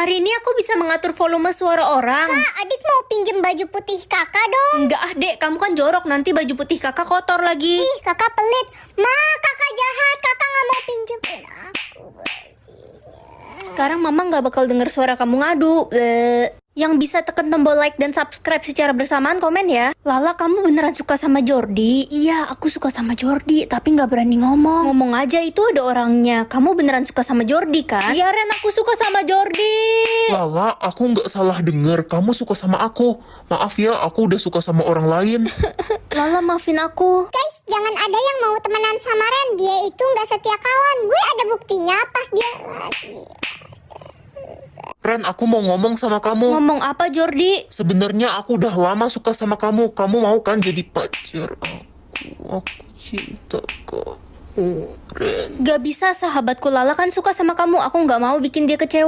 Hari ini aku bisa mengatur volume suara orang. Kak, adik mau pinjem baju putih kakak dong. Enggak ah dek, kamu kan jorok, nanti baju putih kakak kotor lagi. Ih, kakak pelit. Ma, kakak jahat. Kakak nggak mau pinjemin aku bajunya. Sekarang mama nggak bakal denger suara kamu ngadu. Yang bisa tekan tombol like dan subscribe secara bersamaan komen ya. Lala, kamu beneran suka sama Jordi? Iya, aku suka sama Jordi, tapi nggak berani ngomong. Ngomong aja, itu ada orangnya. Kamu beneran suka sama Jordi kan? Iya Ren, aku suka sama Jordi. Lala, aku nggak salah denger. Kamu suka sama aku. Maaf ya, aku udah suka sama orang lain. Lala, maafin aku. Guys, jangan ada yang mau temenan sama Ren. Dia itu nggak setia kawan. Gue ada buktinya pas dia lagi. Ren, aku mau ngomong sama kamu. Ngomong apa Jordi? Sebenarnya aku udah lama suka sama kamu. Kamu mau kan jadi pacar aku? Aku cinta kamu, Ren. Gak bisa, sahabatku Lala kan suka sama kamu. Aku nggak mau bikin dia kecewa.